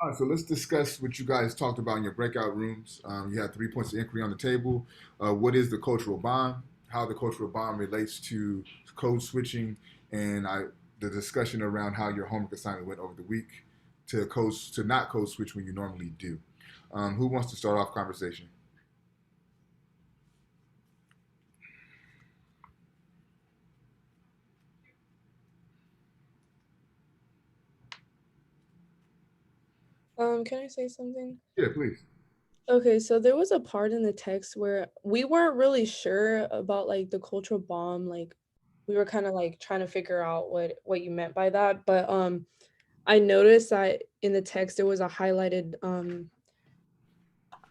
All right, so let's discuss what you guys talked about in your breakout rooms. You had 3 points of inquiry on the table. What is the cultural bomb? How the cultural bomb relates to code switching, and the discussion around how your homework assignment went over the week to not code switch when you normally do. Who wants to start off conversation? Can I say something? Yeah, please. Okay, so there was a part in the text where we weren't really sure about like the cultural bomb, like we were kind of like trying to figure out what you meant by that, but I noticed that in the text there was a highlighted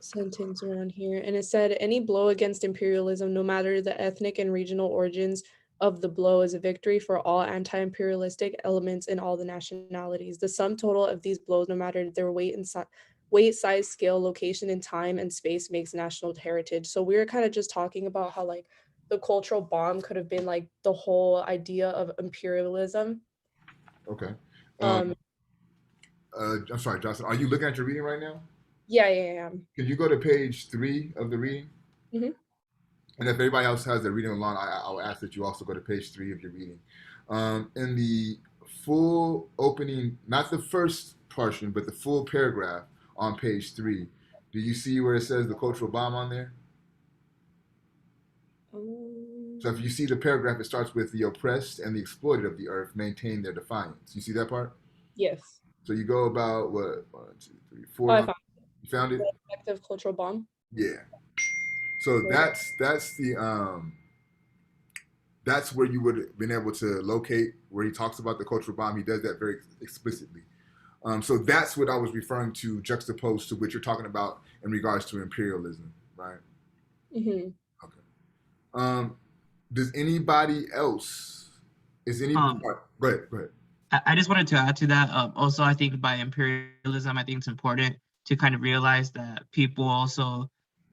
sentence around here, and it said any blow against imperialism, no matter the ethnic and regional origins of the blow, is a victory for all anti-imperialistic elements in all the nationalities. The sum total of these blows, no matter their weight, size, scale, location, and time and space, makes national heritage. So we were kind of just talking about how like the cultural bomb could have been like the whole idea of imperialism. Okay. Um, Um, I'm sorry, Johnson. Are you looking at your reading right now? yeah, yeah, yeah. Can you go to page 3 of the reading? Mhm. And if everybody else has their reading along, I'll ask that you also go to page 3 of your reading. In the full opening, not the first portion, but the full paragraph on page 3, do you see where it says the cultural bomb on there? So if you see the paragraph, it starts with the oppressed and the exploited of the earth maintain their defiance. You see that part? Yes. So you go about what, one, two, three, Oh, four I lines. found You found it? the effective cultural bomb. Yeah. So that's where you would have been able to locate where he talks about the cultural bomb. He does that very explicitly. So that's what I was referring to, juxtaposed to what you're talking about in regards to imperialism, right? Mm-hmm. Okay. Um, does anybody else? Is any? Um, Go ahead. Go ahead. I just wanted to add to that. Also, I think by imperialism, I think it's important to kind of realize that people also,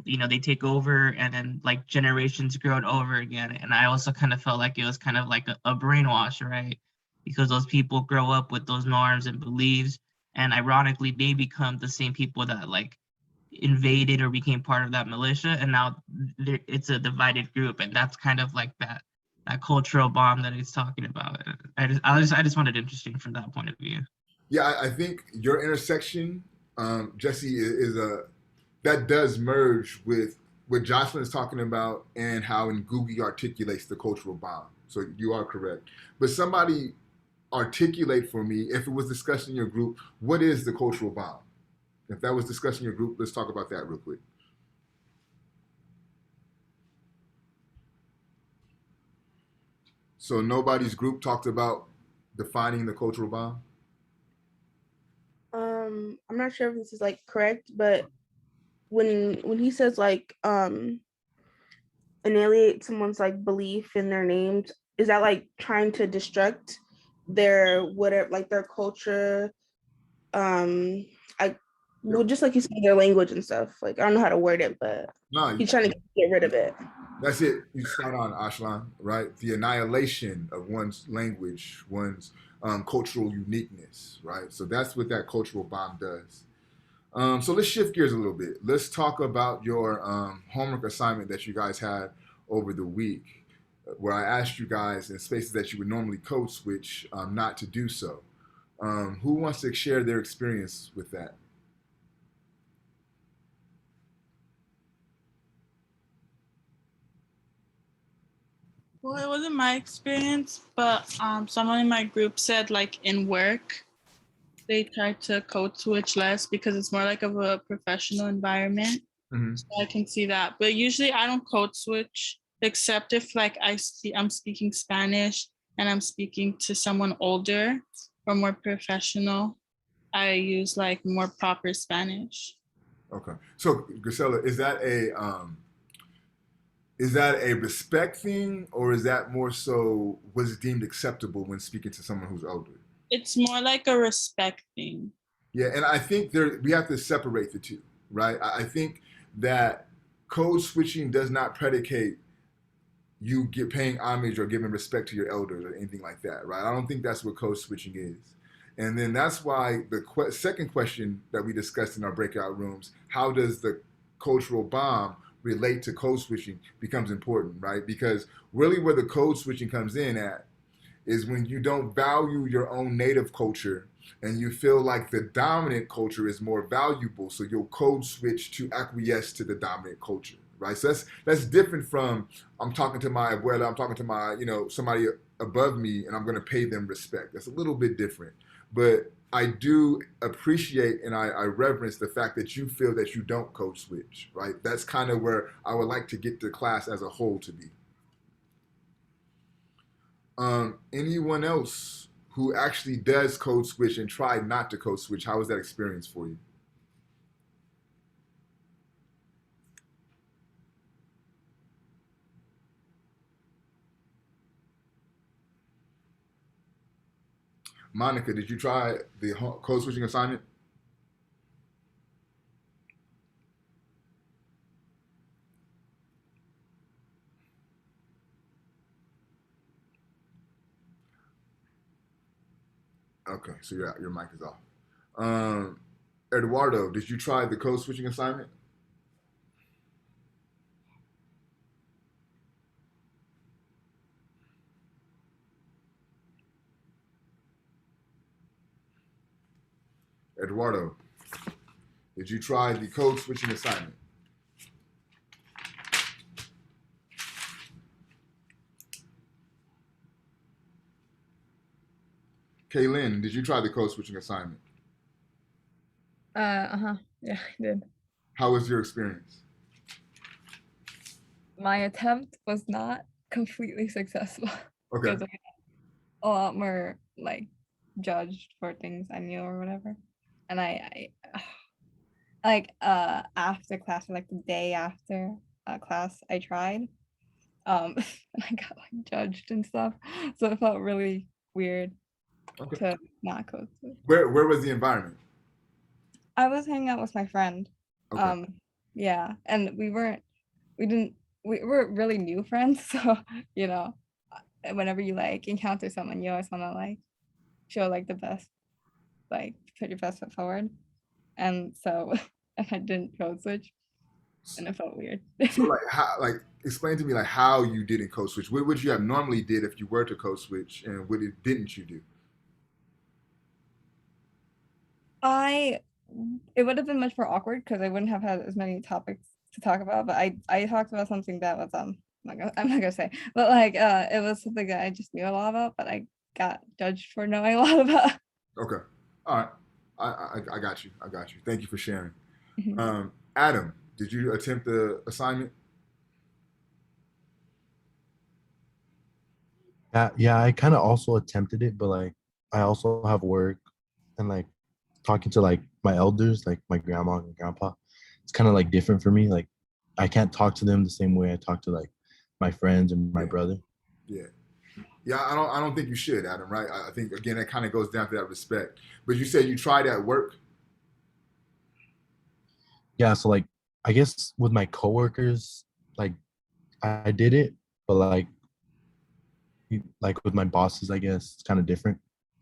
they take over and then like generations grow it over again. And I also kind of felt like it was kind of like a brainwash, right? Because those people grow up with those norms and beliefs, and ironically, they become the same people that like invaded or became part of that militia, and now it's a divided group, and that's kind of like that cultural bomb that he's talking about. I just found it interesting from that point of view. Yeah, I think your intersection, Jesse, is a that does merge with what Jocelyn is talking about and how Ngūgī articulates the cultural bomb. So you are correct. But somebody articulate for me, if it was discussed in your group, what is the cultural bomb? If that was discussed in your group, let's talk about that real quick. So nobody's group talked about defining the cultural bomb. I'm not sure if this is like correct, but when he says like annihilate someone's like belief in their names, is that like trying to destruct their whatever like their culture? I Yep. well, just like you said, their language and stuff. Like I don't know how to word it, but No, he's trying to get rid of it. that's it. You spot on, Ashlan, right? The annihilation of one's language, one's cultural uniqueness, right? So that's what that cultural bomb does. So let's shift gears a little bit. Let's talk about your homework assignment that you guys had over the week, where I asked you guys in spaces that you would normally code switch not to do so. Who wants to share their experience with that? Well, it wasn't my experience, but someone in my group said like in work, they try to code switch less because it's more like of a professional environment. Mm-hmm. So I can see that. But usually I don't code switch except if like I'm speaking Spanish and I'm speaking to someone older or more professional. I use like more proper Spanish. Okay. So, Grisela, is that a respect thing, or is that more so what's deemed acceptable when speaking to someone who's older? It's more like a respect thing. Yeah, and I think we have to separate the two, right? I think that code switching does not predicate you get paying homage or giving respect to your elders or anything like that, right? I don't think that's what code switching is. And then that's why the second question that we discussed in our breakout rooms, how does the cultural bomb relate to code switching, becomes important, right? Because really where the code switching comes in at is when you don't value your own native culture and you feel like the dominant culture is more valuable, so you'll code switch to acquiesce to the dominant culture, right? So that's different from I'm talking to my abuela, I'm talking to my, somebody above me, and I'm going to pay them respect. That's a little bit different, but I do appreciate and I reverence the fact that you feel that you don't code switch, right? That's kind of where I would like to get the class as a whole to be. Anyone else who actually does code switch and tried not to code switch, how was that experience for you? Monica, did you try the code switching assignment? Okay, so your mic is off. Eduardo, did you try the code switching assignment? Eduardo, did you try the code switching assignment? Kaylin, did you try the code switching assignment? Yeah, I did. How was your experience? My attempt was not completely successful Okay. because I got a lot more like judged for things I knew or whatever. And I like after class or like the day after class I tried and I got like judged and stuff. So it felt really weird Okay. to not code switch. Where was the environment? I was hanging out with my friend. Okay. Yeah, and we were really new friends, so whenever you like encounter someone, you always want to like show like the best, like put your best foot forward. And so and I didn't code switch and it felt weird. So explain to me like how you didn't code switch. What would you have normally did if you were to code switch, and what didn't you do? It would have been much more awkward because I wouldn't have had as many topics to talk about, but I talked about something that was I'm not gonna say, but like it was something that I just knew a lot about, but I got judged for knowing a lot about. Okay. All right. I got you. I got you. Thank you for sharing. Mhm. Adam, did you attempt the assignment? Yeah, I kind of also attempted it, but like I also have work and like talking to like my elders, like my grandma and grandpa. It's kind of like different for me. Like I can't talk to them the same way I talk to like my friends and my Yeah. brother. Yeah. Yeah, I don't think you should, Adam, right? I think again that kind of goes down to that respect. But you said you tried at work. Yeah, so like I guess with my coworkers, like I did it, but like with my bosses, I guess it's kind of different.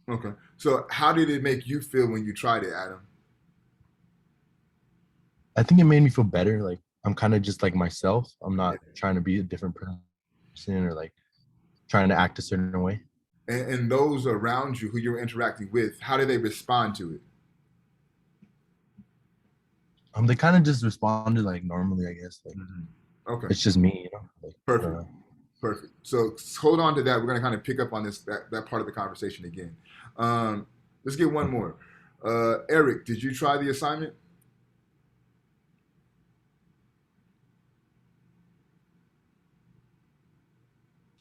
Okay. So how did it make you feel when you tried it, Adam? I think it made me feel better. Like I'm kind of just like myself. I'm not Yeah. trying to be a different person or like trying to act a certain way. And those around you who you're interacting with, how did they respond to it? They kind of just responded like normally, I guess. Like Okay. it's just me, Like, Perfect. Perfect. So hold on to that. We're going to kind of pick up on that part of the conversation again. Let's get one more. Eric, did you try the assignment?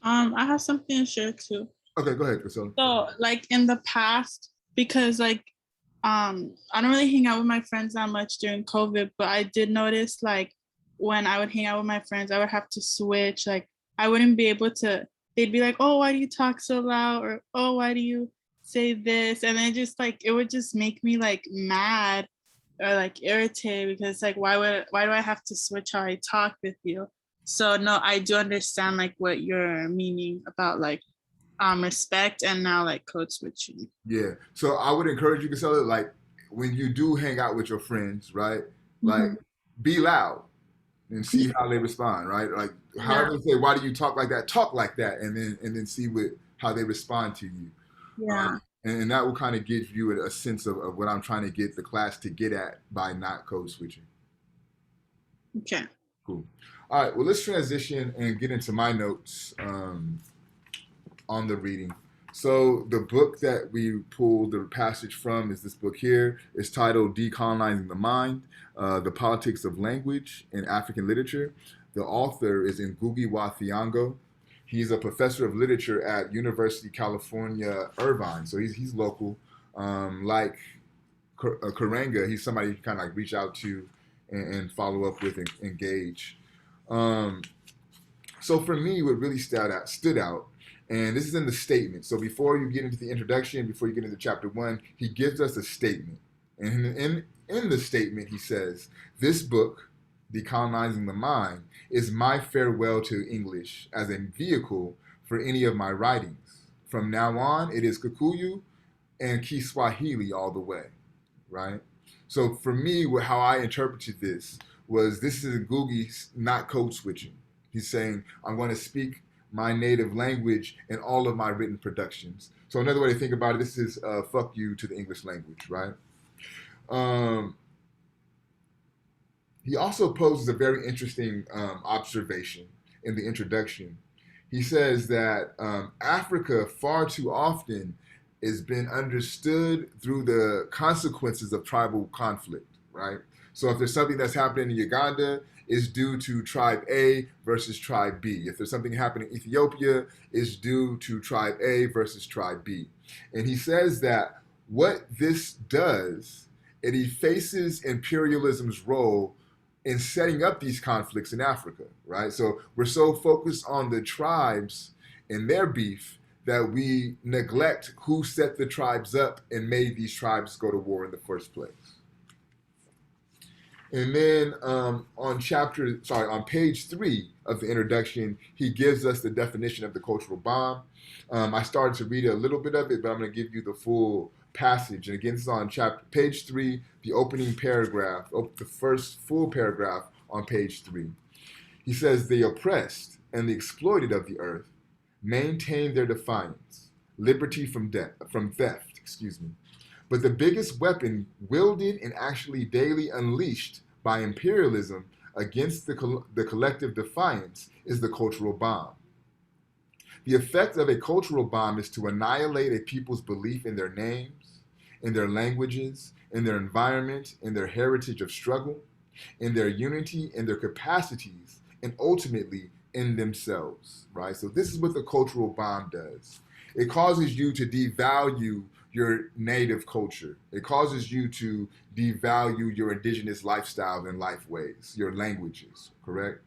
I have something to share too. Okay, go ahead, Priscilla. So like in the past, because like I don't really hang out with my friends that much during COVID, but I did notice like when I would hang out with my friends, I would have to switch. Like I wouldn't be able to, they'd be like, oh, why do you talk so loud? Or, oh, why do you say this? And then just like, it would just make me like mad or like irritated because like, why do I have to switch how I talk with you? So no, I do understand like what you're meaning about like respect and now like code switching. Yeah. So I would encourage you, Casella, like when you do hang out with your friends, right? Like be loud and see how they respond, right? Like however they say, why do you talk like that? Talk like that, and then see how they respond to you. Yeah. And that will kind of give you a sense of what I'm trying to get the class to get at by not code switching. Okay. Cool. All right. Well, let's transition and get into my notes on the reading. So the book that we pulled the passage from is this book here. It's titled Decolonizing the Mind, The Politics of Language in African Literature. The author is Ngūgī wa Thiong'o. He's a professor of literature at University of California, Irvine. So he's local. Like Karenga, he's somebody you can kind of like reach out to and follow up with and engage. So for me, what really stood out, and this is in the statement. So before you get into the introduction, before you get into chapter 1, he gives us a statement. And in the statement, he says, this book, Decolonizing the Mind, is my farewell to English as a vehicle for any of my writings. From now on, it is Kikuyu and Kiswahili all the way, right? So for me, how I interpreted this is Ngūgī not code switching. He's saying, I'm going to speak my native language in all of my written productions. So another way to think about it, this is fuck you to the English language, right? He also poses a very interesting observation in the introduction. He says that Africa far too often has been understood through the consequences of tribal conflict, right? So if there's something that's happening in Uganda, it's due to tribe A versus tribe B. If there's something happening in Ethiopia, it's due to tribe A versus tribe B. And he says that what this does, it effaces imperialism's role in setting up these conflicts in Africa, right? So we're so focused on the tribes and their beef that we neglect who set the tribes up and made these tribes go to war in the first place. And then on page 3 of the introduction, he gives us the definition of the cultural bomb. I started to read a little bit of it, but I'm going to give you the full passage. And again, this is on page 3, the opening paragraph, the first full paragraph on page 3. He says, the oppressed and the exploited of the earth maintain their defiance, liberty from theft, But the biggest weapon wielded and actually daily unleashed by imperialism against the collective defiance is the cultural bomb. The effect of a cultural bomb is to annihilate a people's belief in their names, in their languages, in their environment, in their heritage of struggle, in their unity, in their capacities, and ultimately in themselves, right? So this is what the cultural bomb does. It causes you to devalue your native culture. It causes you to devalue your indigenous lifestyle and life ways, your languages, correct?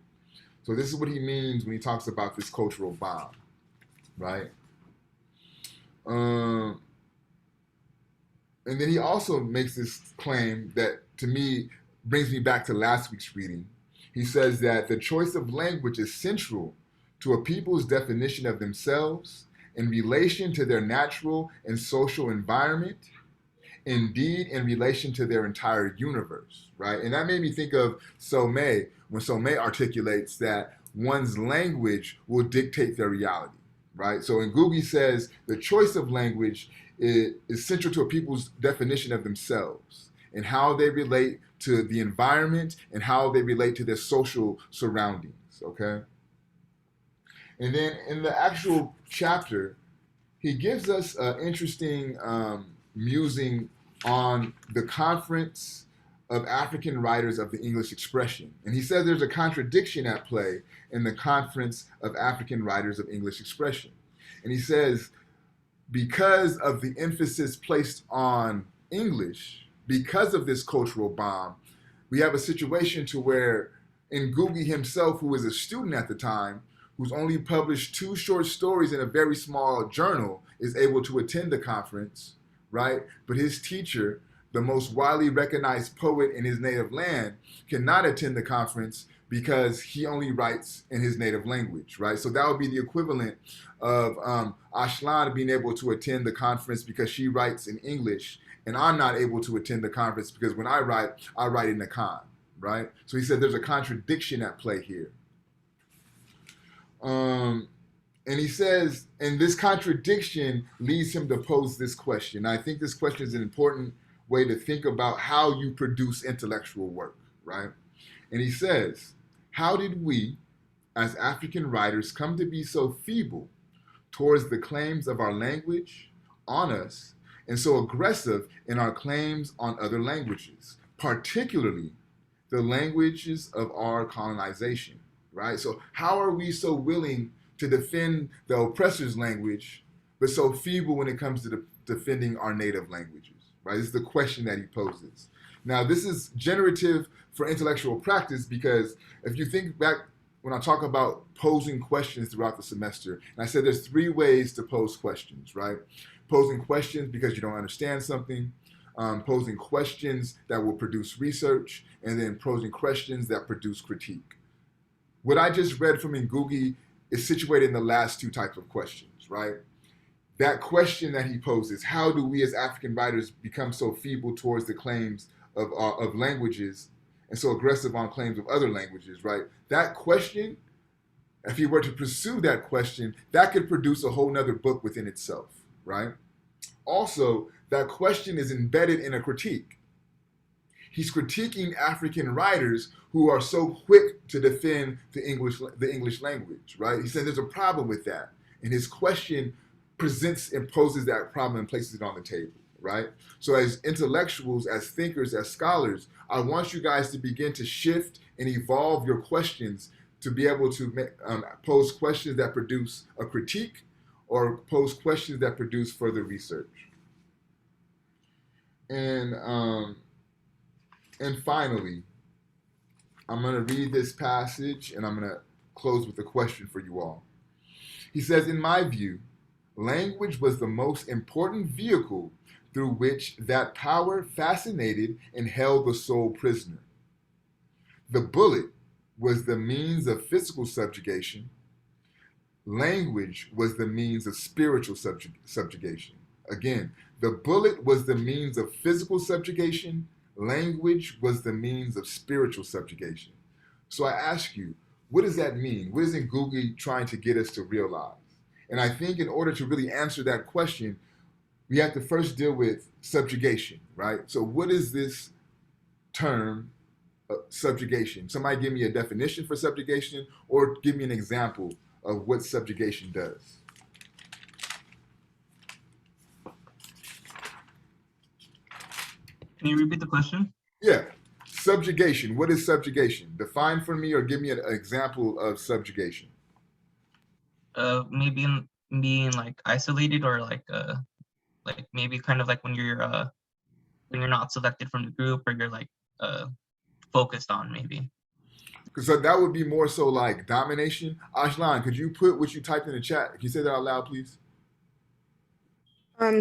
So this is what he means when he talks about this cultural bomb, right? And then he also makes this claim that, to me, brings me back to last week's reading. He says that the choice of language is central to a people's definition of themselves in relation to their natural and social environment, indeed in relation to their entire universe, right? And that made me think of Somé, when Somé articulates that one's language will dictate their reality, right? So Ngūgī says the choice of language is central to a people's definition of themselves and how they relate to the environment and how they relate to their social surroundings, okay? And then in the actual chapter, he gives us an interesting musing on the Conference of African Writers of the English Expression. And he says there's a contradiction at play in the Conference of African Writers of English Expression. And he says, because of the emphasis placed on English, because of this cultural bomb, we have a situation to where Ngūgī himself, who was a student at the time, who's only published 2 short stories in a very small journal, is able to attend the conference, right? But his teacher, the most widely recognized poet in his native land, cannot attend the conference because he only writes in his native language, right? So that would be the equivalent of Ashlan being able to attend the conference because she writes in English, and I'm not able to attend the conference because when I write in Akan, right? So he said there's a contradiction at play here. And he says, and this contradiction leads him to pose this question. I think this question is an important way to think about how you produce intellectual work, right? And he says, how did we, as African writers, come to be so feeble towards the claims of our language on us, and so aggressive in our claims on other languages, particularly the languages of our colonization, right? So how are we so willing to defend the oppressor's language, but so feeble when it comes to defending our native languages, right? This is the question that he poses. Now, this is generative for intellectual practice because if you think back when I talk about posing questions throughout the semester, and I said there's 3 ways to pose questions, right? Posing questions because you don't understand something, posing questions that will produce research, and then posing questions that produce critique. What I just read from Ngūgī is situated in the last 2 types of questions, right? That question that he poses, how do we as African writers become so feeble towards the claims of languages and so aggressive on claims of other languages, right? That question, if he were to pursue that question, that could produce a whole nother book within itself, right? Also, that question is embedded in a critique. He's critiquing African writers who are so quick to defend the English language, right? He said there's a problem with that. And his question presents and poses that problem and places it on the table, right? So as intellectuals, as thinkers, as scholars, I want you guys to begin to shift and evolve your questions to be able to pose questions that produce a critique or pose questions that produce further research. And finally, I'm going to read this passage and I'm going to close with a question for you all. He says, in my view, language was the most important vehicle through which that power fascinated and held the soul prisoner. The bullet was the means of physical subjugation. Language was the means of spiritual subjugation. Again, the bullet was the means of physical subjugation. Language was the means of spiritual subjugation. So I ask you, what does that mean? What is Ngūgī trying to get us to realize? And I think in order to really answer that question, we have to first deal with subjugation, right? So what is this term, subjugation? Somebody give me a definition for subjugation or give me an example of what subjugation does. Can you repeat the question? Yeah. Subjugation. What is subjugation? Define for me or give me an example of subjugation. Maybe being like isolated or like maybe kind of like when you're not selected from the group or you're like focused on maybe. So that would be more so like domination. Ashlan, could you put what you typed in the chat? Can you say that out loud, please?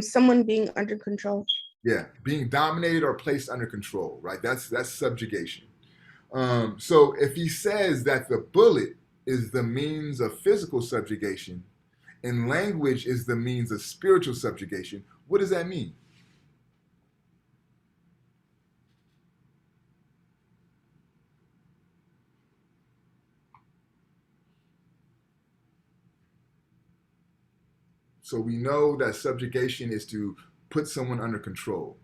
Someone being under control. Yeah, being dominated or placed under control, right? That's subjugation. So if he says that the bullet is the means of physical subjugation and language is the means of spiritual subjugation, what does that mean? So we know that subjugation is to put someone under control,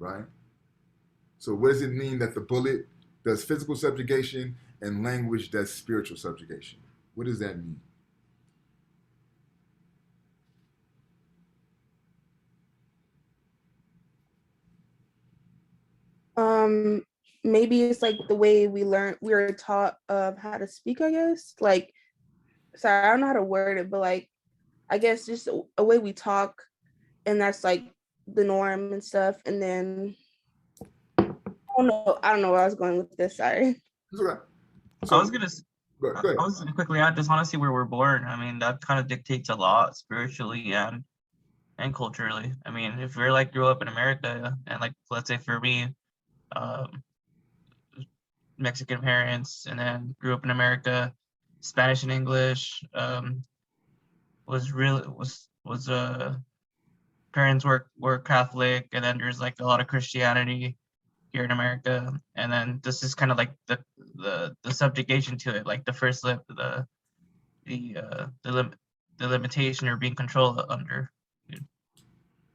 right? So what does it mean that the bullet does physical subjugation and language does spiritual subjugation? What does that mean? Maybe it's like the way we were taught of how to speak, I guess. Like, sorry, I don't know how to word it, but like, I guess just a way we talk, and that's like the norm and stuff. And then I don't know where I was going with this. Sorry. Okay. So I was gonna go quickly add, just honestly where we're born. I mean, that kind of dictates a lot spiritually and and culturally. I mean, if you're like grew up in America and like let's say for me, um, Mexican parents and then grew up in America, Spanish and English, was really was parents were Catholic, and then there's like a lot of Christianity here in America, and then this is kind of like the subjugation to it, like the first lip, the limitation or being controlled under.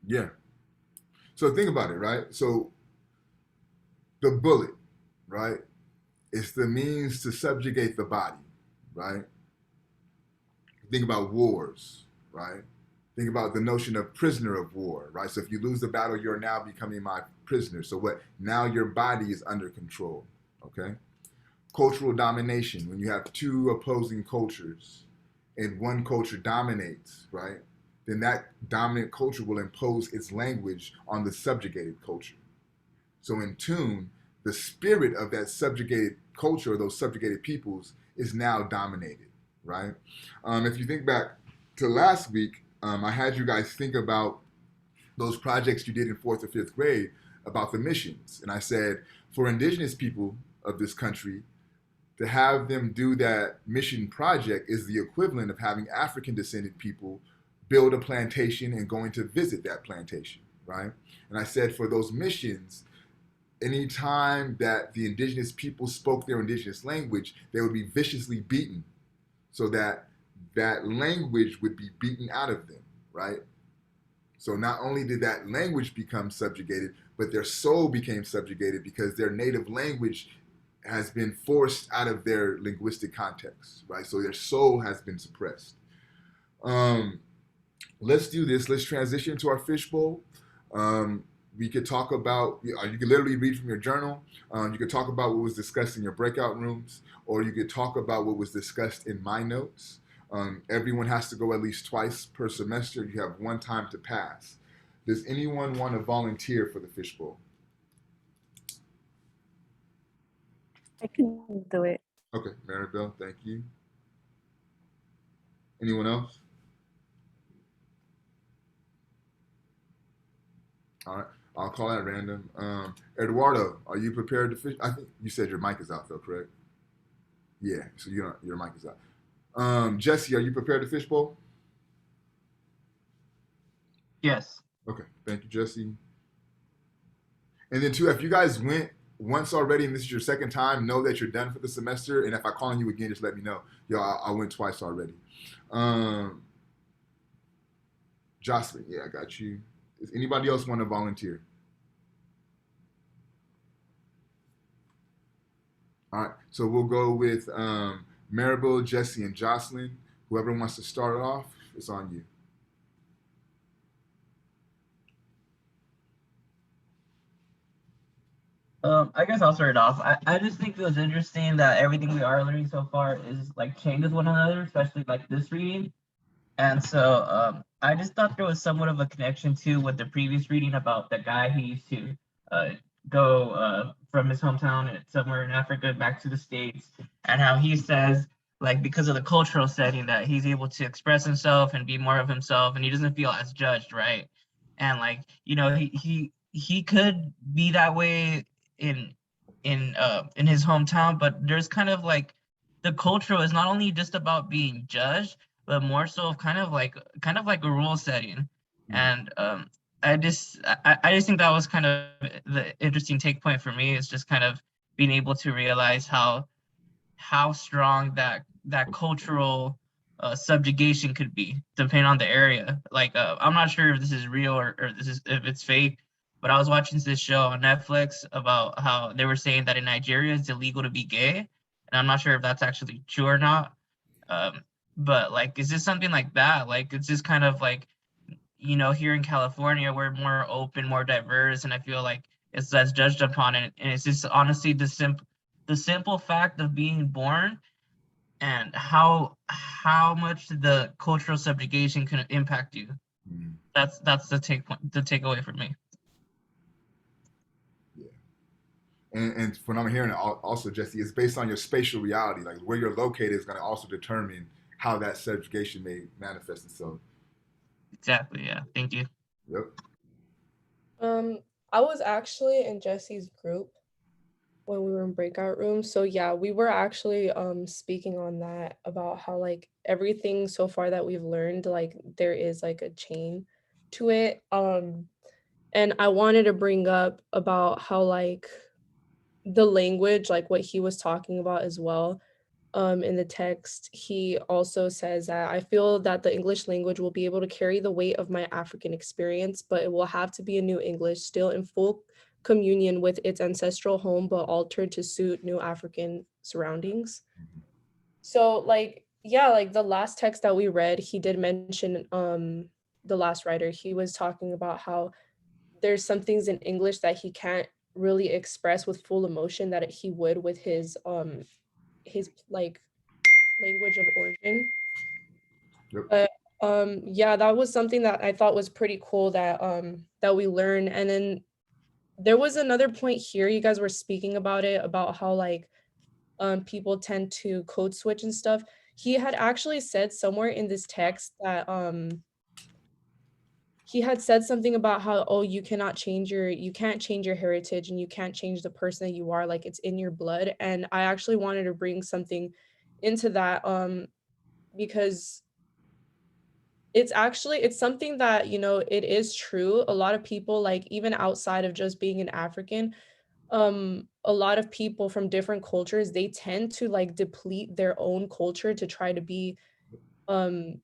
Yeah. So think about it, right? So the bullet, right? It's the means to subjugate the body, right? Think about wars, right? Think about the notion of prisoner of war, right? So if you lose the battle, you're now becoming my prisoner. So what? Now your body is under control, okay? Cultural domination, when you have two opposing cultures and one culture dominates, right? Then that dominant culture will impose its language on the subjugated culture. So in tune, the spirit of that subjugated culture or those subjugated peoples is now dominated, right? If you think back to last week, I had you guys think about those projects you did in fourth or fifth grade about the missions. And I said, for indigenous people of this country, to have them do that mission project is the equivalent of having African descended people build a plantation and going to visit that plantation, right? And I said for those missions, anytime that the indigenous people spoke their indigenous language, they would be viciously beaten so that that language would be beaten out of them, right? So not only did that language become subjugated, but their soul became subjugated because their native language has been forced out of their linguistic context, right? So their soul has been suppressed. Let's do this. Let's transition to our fishbowl. We could talk about, you could literally read from your journal. You could talk about what was discussed in your breakout rooms, or you could talk about what was discussed in my notes. Everyone has to go at least twice per semester. You have one time to pass. Does anyone want to volunteer for the fishbowl? I can do it. Okay, Maribel, thank you. Anyone else? All right, I'll call at random. Eduardo, are you prepared to fish? I think you said your mic is out though, correct? Yeah, so your mic is out. Jesse, are you prepared to fishbowl? Yes. Okay, thank you, Jesse. And then two, if you guys went once already and this is your second time, know that you're done for the semester. And if I call on you again, just let me know. Yo, I went twice already. Jocelyn, yeah, I got you. Does anybody else want to volunteer? All right, so we'll go with Maribel, Jesse, and Jocelyn. Whoever wants to start it off, it's on you. I guess I'll start it off. I just think it was interesting that everything we are learning so far is like changes one another, especially like this reading. And so I just thought there was somewhat of a connection too with the previous reading about the guy who used to go from his hometown somewhere in Africa back to the States, and how he says like because of the cultural setting that he's able to express himself and be more of himself, and he doesn't feel as judged, right? And like he could be that way in in his hometown, but there's kind of like the culture is not only just about being judged, but more so of kind of like a rule setting. And I just think that was kind of the interesting take point for me, is just kind of being able to realize how strong that cultural subjugation could be depending on the area. Like I'm not sure if this is real or this is if it's fake, but I was watching this show on Netflix about how they were saying that in Nigeria it's illegal to be gay, and I'm not sure if that's actually true or not. But like, is this something like that? Like, it's just kind of like, here in California, we're more open, more diverse, and I feel like it's less judged upon. And it's just honestly the simple fact of being born and how much the cultural subjugation can impact you. That's the takeaway for me. Yeah. And from what I'm hearing also, Jesse, it's based on your spatial reality. Like where you're located is going to also determine how that subjugation may manifest itself. Exactly. Yeah. Thank you. Yep. I was actually in Jesse's group when we were in breakout rooms. So yeah, we were actually speaking on that about how like everything so far that we've learned, like there is like a chain to it. And I wanted to bring up about how like the language, like what he was talking about as well. In the text, he also says that I feel that the English language will be able to carry the weight of my African experience, but it will have to be a new English, still in full communion with its ancestral home, but altered to suit new African surroundings. So, like, yeah, like the last text that we read, he did mention the last writer. He was talking about how there's some things in English that he can't really express with full emotion that he would with his like language of origin. Yep. But yeah, that was something that I thought was pretty cool that we learned. And then there was another point here, you guys were speaking about it, about how like people tend to code switch and stuff. He had actually said somewhere in this text that he had said something about how, oh, you can't change your heritage and you can't change the person that you are, like it's in your blood. And I actually wanted to bring something into that because it's something that, you know, it is true. A lot of people, like even outside of just being an African, a lot of people from different cultures, they tend to like deplete their own culture to try to be um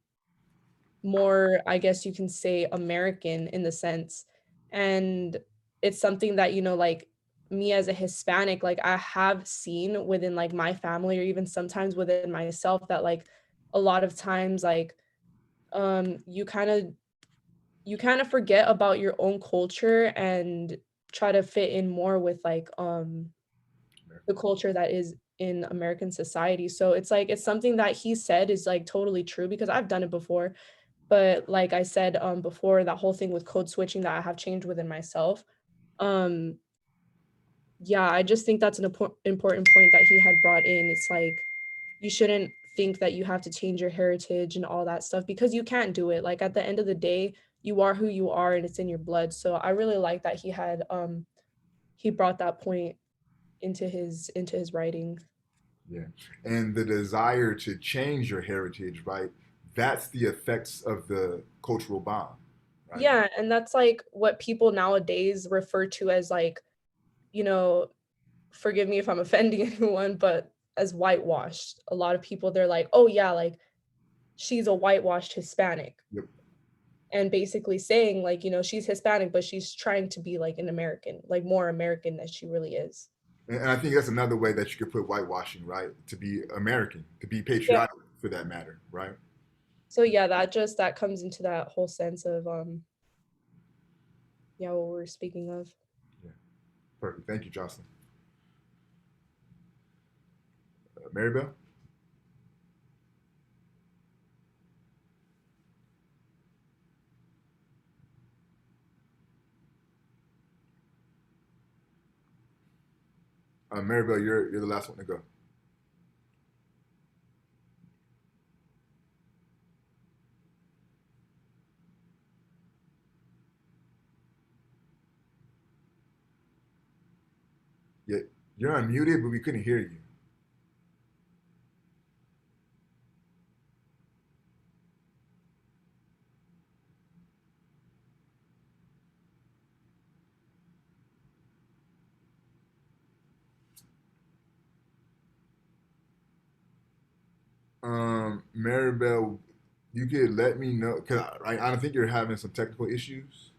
more, I guess you can say, American in the sense. And it's something that, you know, like me as a Hispanic, like I have seen within like my family or even sometimes within myself that like a lot of times like you kind of forget about your own culture and try to fit in more with like the culture that is in American society. So it's like it's something that he said is like totally true because I've done it before. But like I said before, that whole thing with code switching that I have changed within myself. Um yeah, I just think that's an important point that he had brought in. It's like you shouldn't think that you have to change your heritage and all that stuff because you can't do it. Like at the end of the day, you are who you are and it's in your blood. So I really like that he brought that point into his writing. Yeah. And the desire to change your heritage, right? That's the effects of the cultural bomb, right? Yeah, and that's like what people nowadays refer to as like, you know, forgive me if I'm offending anyone, but as whitewashed. A lot of people they're like, "Oh yeah, like she's a whitewashed Hispanic." Yep. And basically saying like, you know, she's Hispanic, but she's trying to be like an American, like more American than she really is. And I think that's another way that you could put whitewashing, right? To be American, to be Yeah. patriotic for that matter, right? So yeah, that comes into that whole sense of yeah, what we're speaking of. Yeah. Perfect. Thank you, Jocelyn. Maribel? Maribel, you're the last one to go. Yeah, you're unmuted, but we couldn't hear you. Maribel, you could let me know because I don't think you're having some technical issues.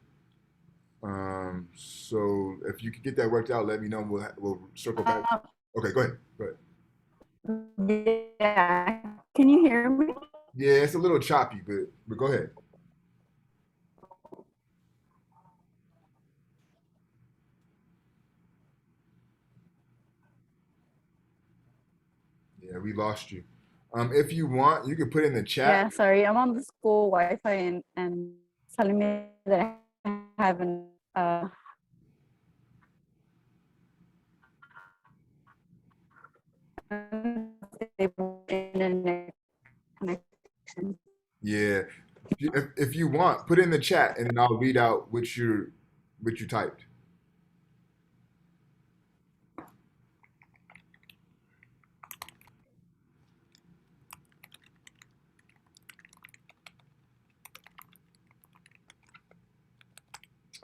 So if you could get that worked out, let me know. And we'll circle back. Okay, go ahead. Go ahead. Yeah. Can you hear me? Yeah, it's a little choppy, but go ahead. Yeah, we lost you. If you want, you can put in the chat. Yeah, sorry. I'm on the school Wi-Fi and it's telling me that I haven't stable internet connection. Yeah, if you want, put it in the chat and I'll read out what you typed.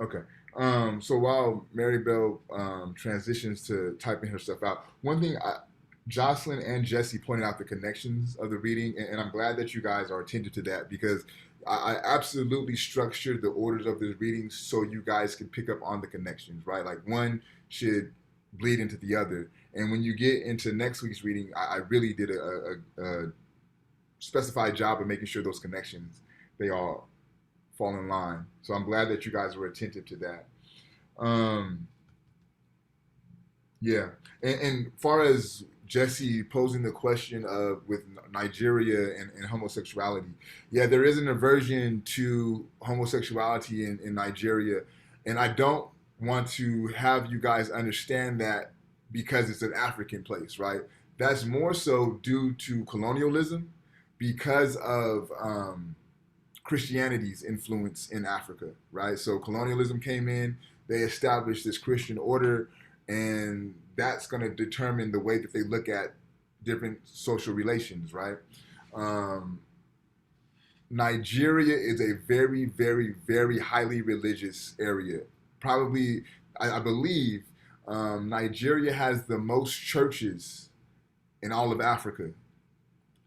Okay. So while Mary Bell transitions to typing her stuff out, one thing Jocelyn and Jesse pointed out the connections of the reading, and I'm glad that you guys are attentive to that because I absolutely structured the orders of this reading so you guys can pick up on the connections, right? Like one should bleed into the other. And when you get into next week's reading, I really did a specified job of making sure those connections, they all fall in line. So I'm glad that you guys were attentive to that. Yeah, and far as Jesse posing the question of with Nigeria and homosexuality, yeah, there is an aversion to homosexuality in Nigeria, and I don't want to have you guys understand that because it's an African place, right? That's more so due to colonialism because of Christianity's influence in Africa, right? So colonialism came in, they established this Christian order, and that's going to determine the way that they look at different social relations, right? Nigeria is a very, very, very highly religious area. Probably, I believe, Nigeria has the most churches in all of Africa.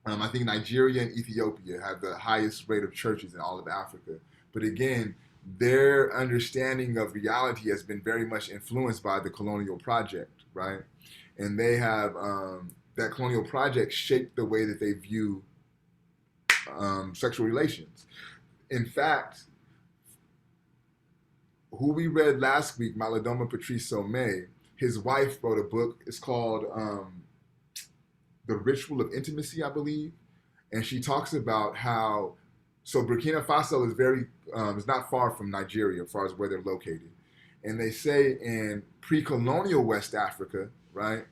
I think Nigeria and Ethiopia have the highest rate of churches in all of Africa. But again, their understanding of reality has been very much influenced by the colonial project, right? And they have that colonial project shaped the way that they view sexual relations. In fact, who we read last week, Malidoma Patrice Somé, his wife wrote a book. It's called The Ritual of Intimacy, I believe. And she talks about how, so Burkina Faso is is not far from Nigeria as far as where they're located. And they say in pre-colonial West Africa, right,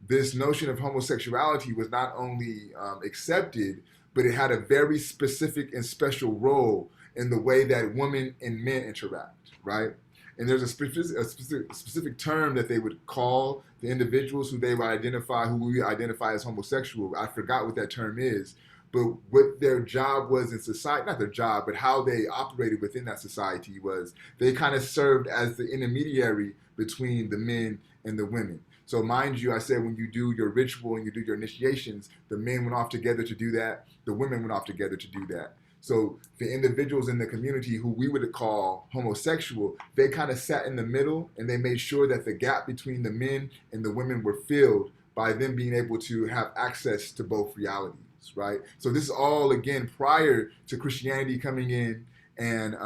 this notion of homosexuality was not only accepted, but it had a very specific and special role in the way that women and men interact, right? And there's a specific term that they would call the individuals who they would identify, who we identify as homosexual. I forgot what that term is, but what their job was in society, not their job, but how they operated within that society was they kind of served as the intermediary between the men and the women. So mind you, I said when you do your ritual and you do your initiations, the men went off together to do that, the women went off together to do that. So the individuals in the community who we would call homosexual, they kind of sat in the middle and they made sure that the gap between the men and the women were filled by them being able to have access to both realities, right? So this is all, again, prior to Christianity coming in and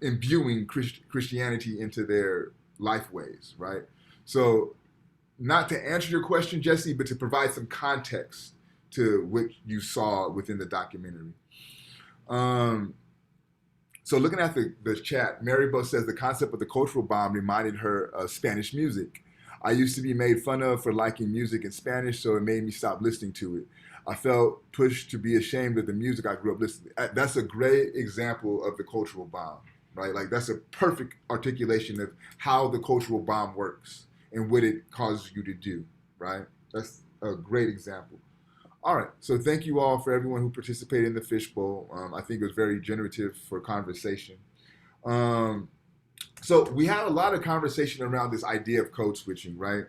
imbuing Christianity into their life ways, right? So not to answer your question, Jesse, but to provide some context to what you saw within the documentary. So looking at the chat, Maribel says the concept of the cultural bomb reminded her of Spanish music. I used to be made fun of for liking music in Spanish, so it made me stop listening to it. I felt pushed to be ashamed of the music I grew up listening to. That's a great example of the cultural bomb, right? Like that's a perfect articulation of how the cultural bomb works and what it causes you to do, right? That's a great example. All right, so thank you all for everyone who participated in the fishbowl. I think it was very generative for conversation. So we had a lot of conversation around this idea of code switching, right?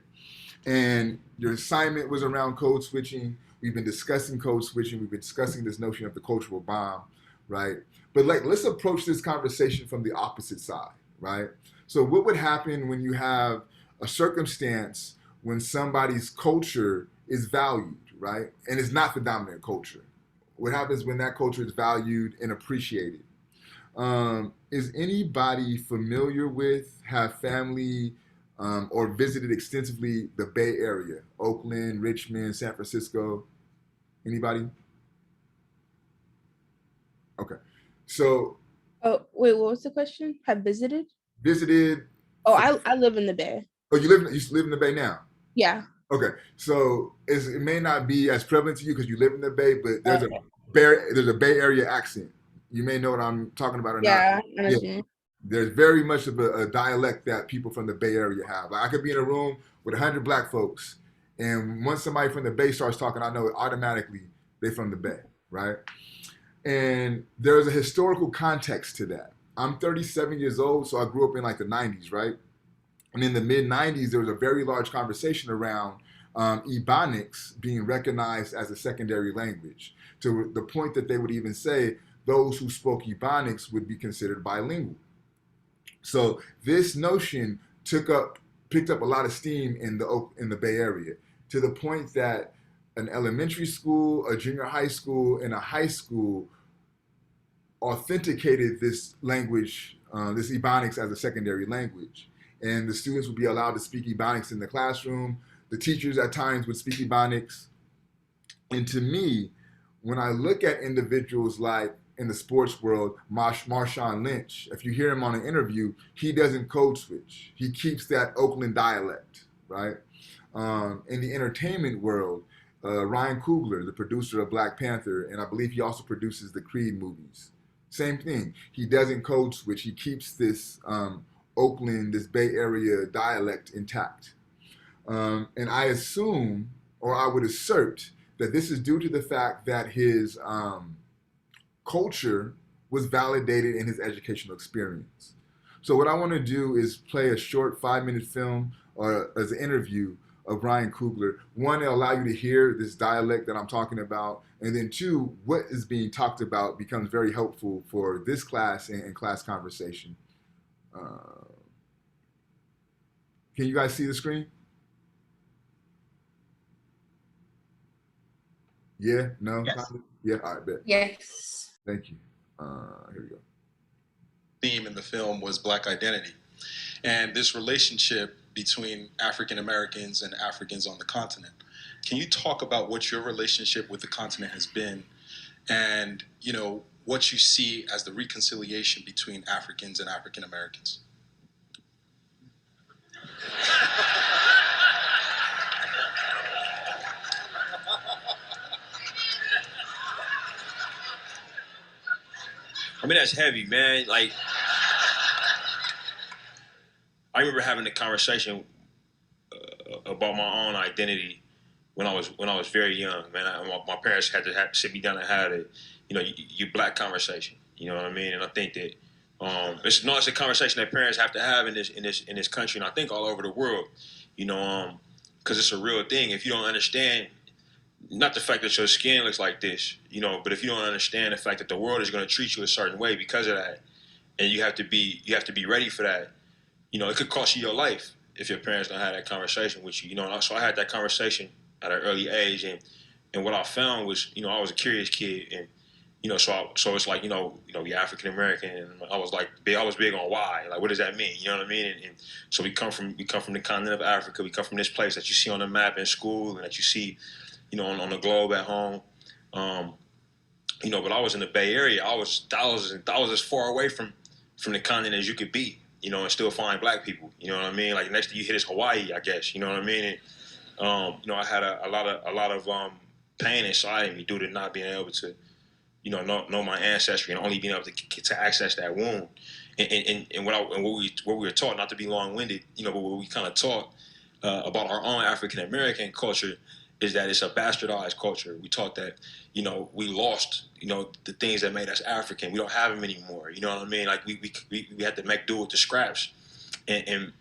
And your assignment was around code switching. We've been discussing code switching. We've been discussing this notion of the cultural bomb, right? But let's approach this conversation from the opposite side, right? So what would happen when you have a circumstance when somebody's culture is valued, right? And it's not the dominant culture. What happens when that culture is valued and appreciated? Is anybody familiar with, have family, or visited extensively the Bay Area? Oakland, Richmond, San Francisco? Anybody? Okay. So. Oh, wait, what was the question? Have visited? Visited. Oh, I live in the Bay. Oh, you live in the Bay now? Yeah. Okay, so it may not be as prevalent to you because you live in the Bay, but there's There's a Bay Area accent. You may know what I'm talking about or not. Yeah, I know Yeah. what you mean. There's very much of a dialect that people from the Bay Area have. Like I could be in a room with 100 black folks, and once somebody from the Bay starts talking, I know automatically they from the Bay, right? And there's a historical context to that. I'm 37 years old, so I grew up in like the 90s, right? And in the mid 90s, there was a very large conversation around Ebonics being recognized as a secondary language, to the point that they would even say those who spoke Ebonics would be considered bilingual. So this notion picked up a lot of steam in the Bay Area, to the point that an elementary school, a junior high school, and a high school authenticated this language, this Ebonics, as a secondary language. And the students would be allowed to speak Ebonics in the classroom. The teachers at times would speak Ebonics. And to me, when I look at individuals like in the sports world, Marshawn Lynch, if you hear him on an interview, he doesn't code switch. He keeps that Oakland dialect, right? In the entertainment world, Ryan Coogler, the producer of Black Panther, and I believe he also produces the Creed movies. Same thing. He doesn't code switch. He keeps this Oakland, this Bay Area dialect intact. And I assume, or I would assert, that this is due to the fact that his culture was validated in his educational experience. So what I want to do is play a short 5-minute film or as an interview of Ryan Coogler. One, it'll allow you to hear this dialect that I'm talking about. And then two, what is being talked about becomes very helpful for this class and class conversation. Can you guys see the screen? Yeah? No? Yes. Yeah? All right, bet. Yes. Thank you. Here we go. Theme in the film was Black identity. And this relationship between African Americans and Africans on the continent. Can you talk about what your relationship with the continent has been, and what you see as the reconciliation between Africans and African Americans? I mean, that's heavy, man. Like, I remember having a conversation about my own identity when I was very young, man. My parents had to sit me down and have a, you black conversation. You know what I mean? And I think that it's a conversation that parents have to have in this country, and I think all over the world. Because it's a real thing. If you don't understand, not the fact that your skin looks like this, but if you don't understand the fact that the world is going to treat you a certain way because of that, and you have to be ready for that. It could cost you your life if your parents don't have that conversation with you. So I had that conversation at an early age, and what I found was, I was a curious kid, and so it's like, we African American, and I was big on why, like, what does that mean? You know what I mean? And so we come from the continent of Africa. We come from this place that you see on the map in school and that you see, on the globe at home. But I was in the Bay Area. I was as far away from the continent as you could be, and still find black people. You know what I mean? Like, next thing you hit is Hawaii, I guess. You know what I mean? And, I had a lot of pain inside of me due to not being able to, know my ancestry and only being able to access that wound. And what we were taught, not to be long-winded, but what we kind of taught about our own African American culture is that it's a bastardized culture. We taught that, we lost, the things that made us African. We don't have them anymore. You know what I mean? Like, we had to make do with the scraps. And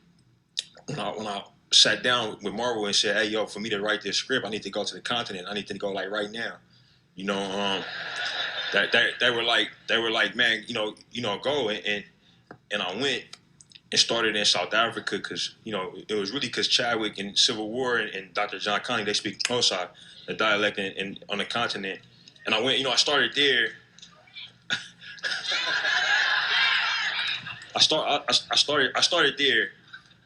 when I sat down with Marvel and said, hey, yo, for me to write this script, I need to go to the continent. I need to go, like, right now. They were like, man, go. And I went and started in South Africa because, it was really because Chadwick in Civil War and Dr. John Conley, they speak Xhosa, the dialect on the continent. And I went, I started there. I started there,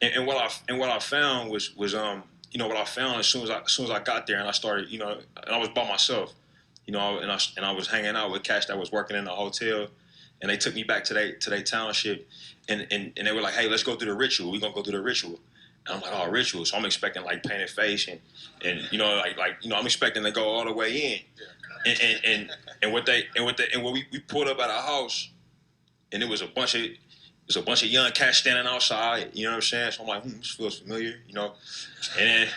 and what I found was what I found as soon as I got there, and I started, and I was by myself, and I was hanging out with cats that was working in the hotel, and they took me back to their township, and they were like, hey, let's go through the ritual. We're gonna go through the ritual. And I'm like, oh, ritual. So I'm expecting, like, painted face and I'm expecting to go all the way in. and when we pulled up at our house, and it was a bunch of young cats standing outside. You know what I'm saying? So I'm like, this feels familiar, you know. And then,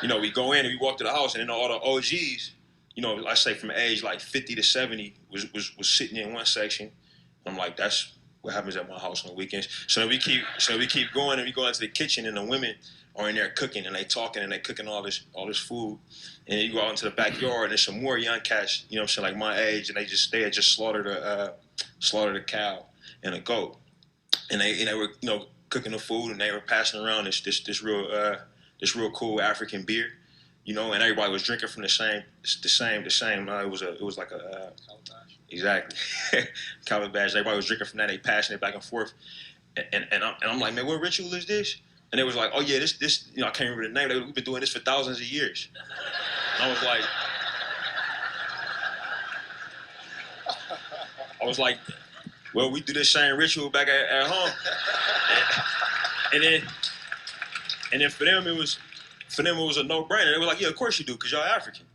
you know, we go in and we walk to the house, and then all the OGs, you know, I say from age like 50 to 70 was sitting in one section. I'm like, that's what happens at my house on the weekends. So then we keep going, and we go into the kitchen, and the women are in there cooking, and they talking, and they cooking all this food. And then you go out into the backyard, and there's some more young cats, you know what I'm saying, like my age, and they had just slaughtered a cow and a goat, and they were, you know, cooking the food, and they were passing around this real cool African beer, you know, and everybody was drinking from the same. It was like a exactly calabash. Everybody was drinking from that. They passing it back and forth, and I'm like, man, what ritual is this? And they was like, oh yeah, this you know, I can't remember the name. We've been doing this for thousands of years. And I was like, well, we do this same ritual back at home, and then for them it was a no-brainer. They were like, yeah, of course you do, because y'all African,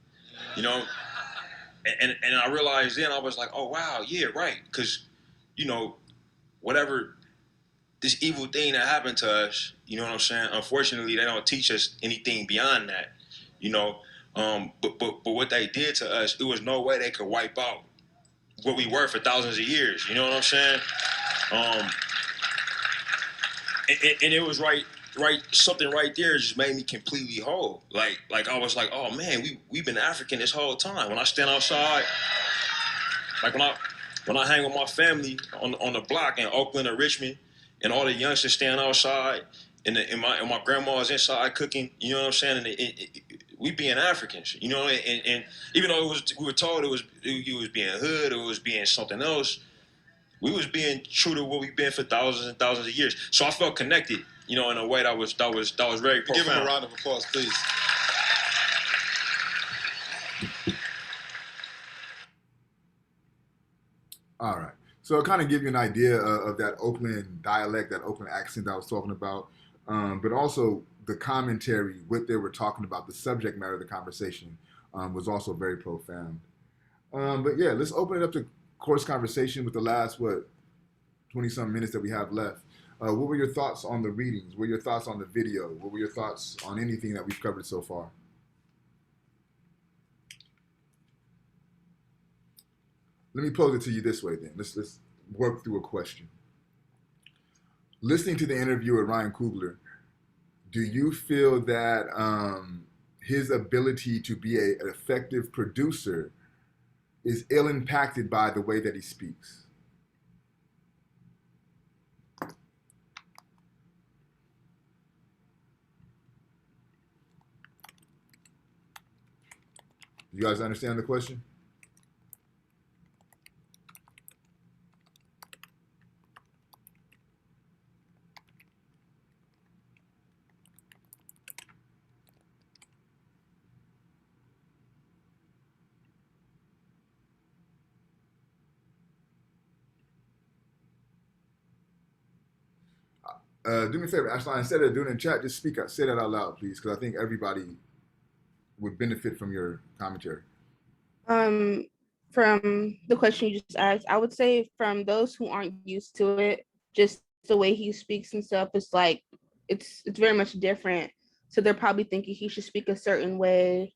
you know. And I realized then, I was like, oh wow, yeah, right, because, you know, whatever this evil thing that happened to us, you know what I'm saying? Unfortunately, they don't teach us anything beyond that, you know. But what they did to us, it was no way they could wipe out what we were for thousands of years. You know what I'm saying? And it was right. Something right there just made me completely whole. Like I was like, oh man, we've been African this whole time. When I stand outside, like when I hang with my family on the block in Oakland or Richmond, and all the youngsters stand outside, and my grandma's inside cooking. You know what I'm saying? And we being Africans, you know, and even though we were told it was being hood, or it was being something else, we was being true to what we've been for thousands and thousands of years. So I felt connected, you know, in a way that was very profound. Give him a round of applause, please. All right. So kind of give you an idea of that Oakland dialect, that Oakland accent that I was talking about, but also the commentary, what they were talking about, the subject matter of the conversation was also very profound. But yeah, let's open it up to course conversation with the last, 20-some minutes that we have left. What were your thoughts on the readings? What were your thoughts on the video? What were your thoughts on anything that we've covered so far? Let me pose it to you this way then. Let's work through a question. Listening to the interview with Ryan Coogler, do you feel that his ability to be an effective producer is ill impacted by the way that he speaks? You guys understand the question? Do me a favor, Ashline, instead of doing it in chat, just say that out loud, please, because I think everybody would benefit from your commentary. From the question you just asked, I would say from those who aren't used to it, just the way he speaks and stuff, it's like it's very much different. So they're probably thinking he should speak a certain way,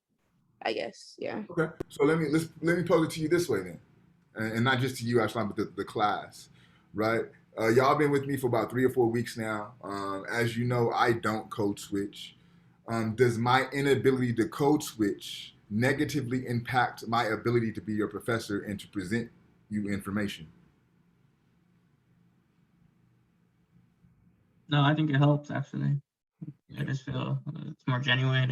I guess. Yeah. Okay. So let me pose it to you this way then, and not just to you, Ashline, but the class, right? Y'all been with me for about 3 or 4 weeks now. As you know, I don't code switch. Does my inability to code switch negatively impact my ability to be your professor and to present you information? No, I think it helps actually. I just feel it's more genuine,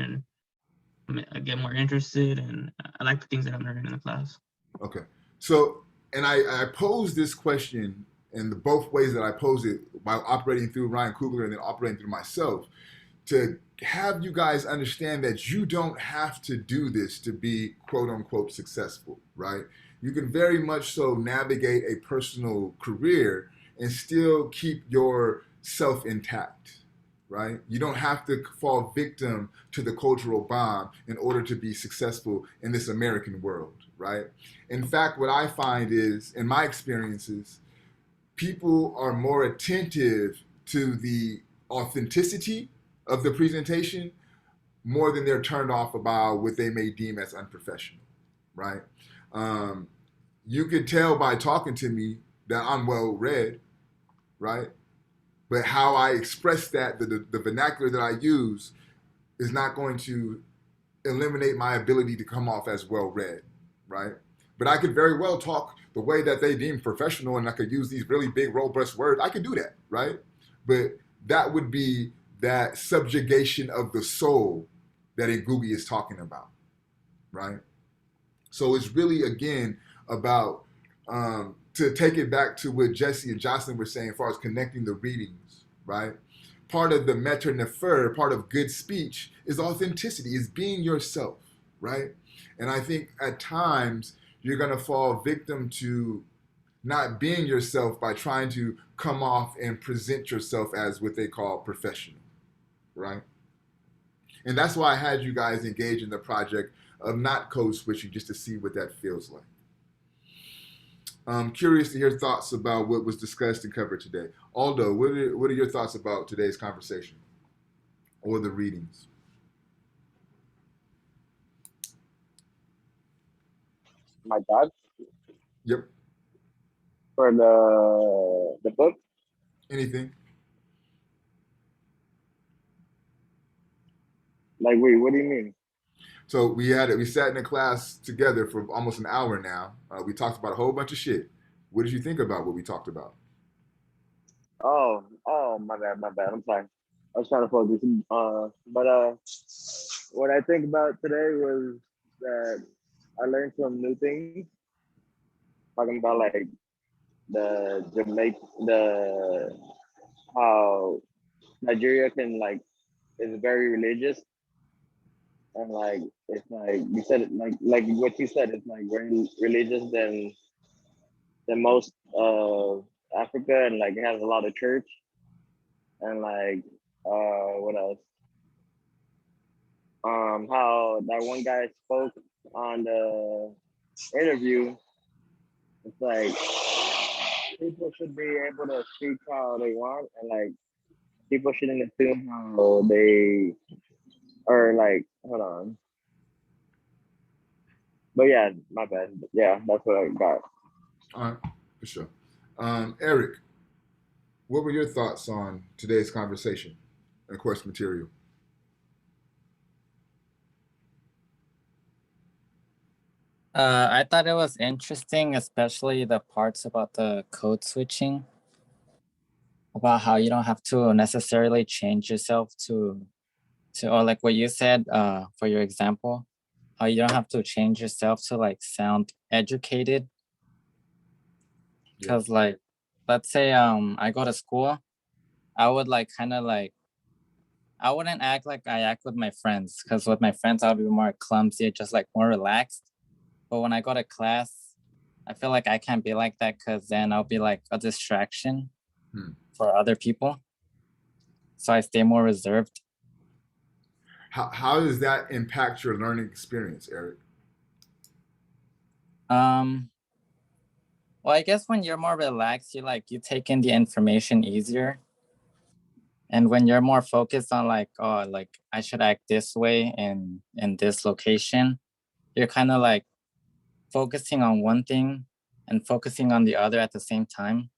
and I get more interested, and I like the things that I'm learning in the class. Okay. So, and I pose this question in the both ways that I pose it, by operating through Ryan Coogler and then operating through myself, to have you guys understand that you don't have to do this to be quote unquote successful, right? You can very much so navigate a personal career and still keep yourself intact, right? You don't have to fall victim to the cultural bomb in order to be successful in this American world, right? In fact, what I find is, in my experiences, people are more attentive to the authenticity of the presentation more than they're turned off about what they may deem as unprofessional, right? Um, you could tell by talking to me that I'm well read, right? But how I express that, the vernacular that I use, is not going to eliminate my ability to come off as well read, right? But I could very well talk the way that they deem professional, and I could use these really big, robust words. I could do that, right? But that would be that subjugation of the soul that Ngūgī is talking about, right? So it's really, again, about, to take it back to what Jesse and Jocelyn were saying as far as connecting the readings, right? Part of the meta nefer, part of good speech, is authenticity, is being yourself, right? And I think at times you're going to fall victim to not being yourself by trying to come off and present yourself as what they call professional, right? And that's why I had you guys engage in the project of not code switching, just to see what that feels like. I'm curious to hear thoughts about what was discussed and covered today. Aldo, what are your thoughts about today's conversation or the readings? My thoughts Yep. for the book. Anything? Like, wait, what do you mean? So we sat in a class together for almost an hour now. We talked about a whole bunch of shit. What did you think about what we talked about? Oh, my bad. I'm sorry. I was trying to focus. But what I think about today was that I learned some new things. Talking about like how Nigeria can like is very religious, and like it's like you said it like what you said, it's like very religious than most of Africa, and like it has a lot of church, and like what else? How that one guy spoke on the interview. It's like people should be able to speak how they want, and like people shouldn't assume how they are. Like, hold on. But yeah, my bad. Yeah, that's what I got. All right, for sure. Eric, what were your thoughts on today's conversation and course material? I thought it was interesting, especially the parts about the code switching, about how you don't have to necessarily change yourself or like what you said, for your example, how you don't have to change yourself to like sound educated. Because like, let's say I go to school, I would like kind of like, I wouldn't act like I act with my friends, because with my friends I would be more clumsy, just like more relaxed. But when I go to class, I feel like I can't be like that, because then I'll be like a distraction for other people. So I stay more reserved. How does that impact your learning experience, Eric? Well, I guess when you're more relaxed, you take in the information easier. And when you're more focused on like, oh, like I should act this way in this location, you're kind of like focusing on one thing and focusing on the other at the same time.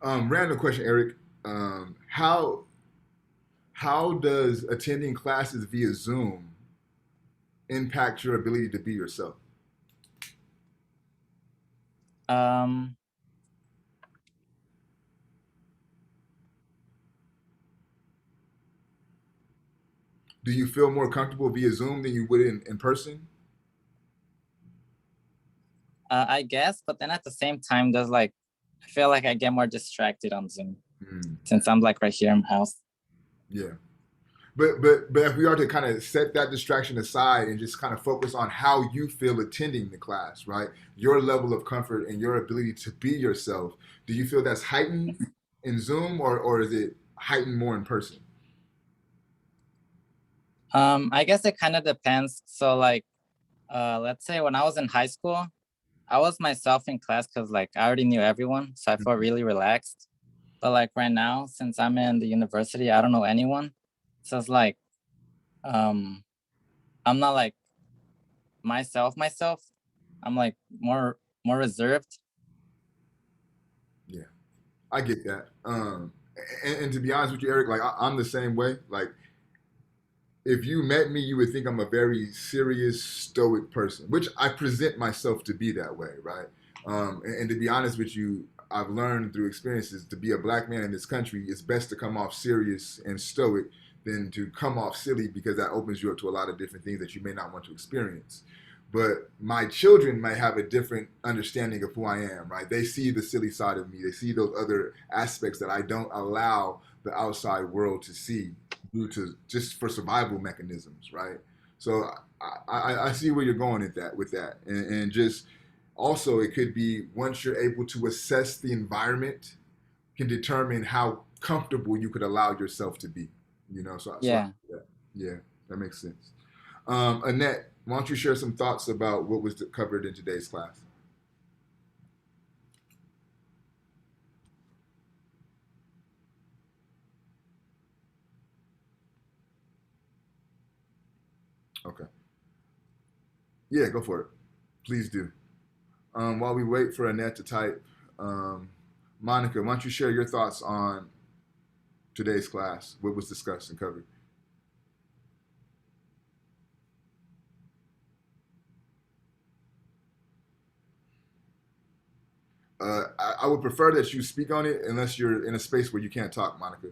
Random question, Eric. How does attending classes via Zoom impact your ability to be yourself? Do you feel more comfortable via Zoom than you would in person? I guess, but then at the same time, I feel like I get more distracted on Zoom since I'm like right here in my house. Yeah. But if we are to kind of set that distraction aside and just kind of focus on how you feel attending the class, right? Your level of comfort and your ability to be yourself, do you feel that's heightened in Zoom, or is it heightened more in person? I guess it kind of depends. So like, let's say when I was in high school, I was myself in class because like I already knew everyone, so I felt really relaxed. But like right now, since I'm in the university, I don't know anyone, so it's like, um, I'm not like myself. I'm like more reserved. Yeah, I get that. And to be honest with you, Eric, like I'm the same way. Like if you met me, you would think I'm a very serious, stoic person, which I present myself to be that way, right? And to be honest with you, I've learned through experiences to be a black man in this country, it's best to come off serious and stoic than to come off silly because that opens you up to a lot of different things that you may not want to experience. But my children might have a different understanding of who I am, right? They see the silly side of me. They see those other aspects that I don't allow the outside world to see due to just for survival mechanisms, right? So I see where you're going at that with that, and just also it could be once you're able to assess the environment, can determine how comfortable you could allow yourself to be, you know. Yeah. Yeah, that makes sense. Annette, why don't you share some thoughts about what was covered in today's class? Okay. Yeah, go for it. Please do. While we wait for Annette to type, Monica, why don't you share your thoughts on today's class? What was discussed and covered? I would prefer that you speak on it unless you're in a space where you can't talk, Monica.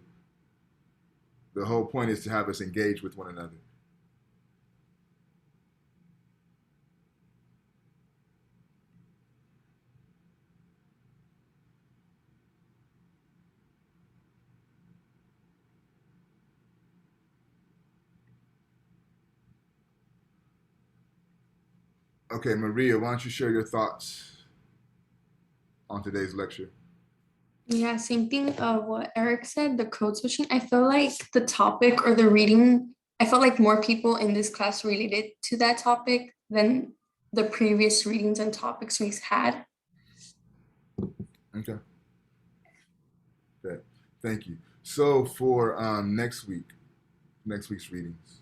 The whole point is to have us engage with one another. Okay, Maria, why don't you share your thoughts on today's lecture? Yeah, same thing of what Eric said, the code switching. I feel like the topic or the reading, I felt like more people in this class related to that topic than the previous readings and topics we've had. Okay. Okay. Thank you. So for next week's readings,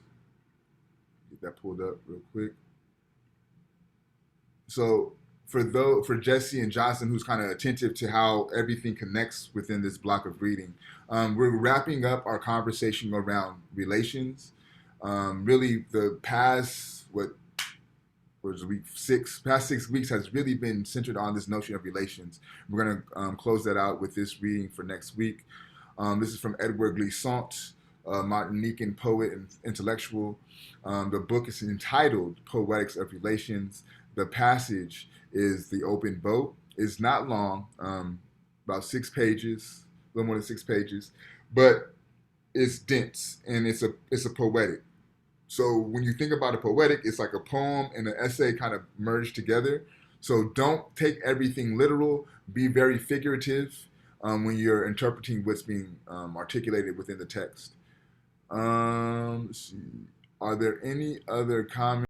get that pulled up real quick. So for Jesse and Johnson, who's kind of attentive to how everything connects within this block of reading, we're wrapping up our conversation around relations. Really, the past week 6 past 6 weeks has really been centered on this notion of relations. We're going to close that out with this reading for next week. This is from Edward Glissant, Martinican poet and intellectual. The book is entitled Poetics of Relations. The passage is The Open Boat. It's not long, about 6 pages, a little more than 6 pages, but it's dense and it's a poetic. So when you think about a poetic, it's like a poem and an essay kind of merged together. So don't take everything literal. Be very figurative when you're interpreting what's being articulated within the text. Let's see. Are there any other comments?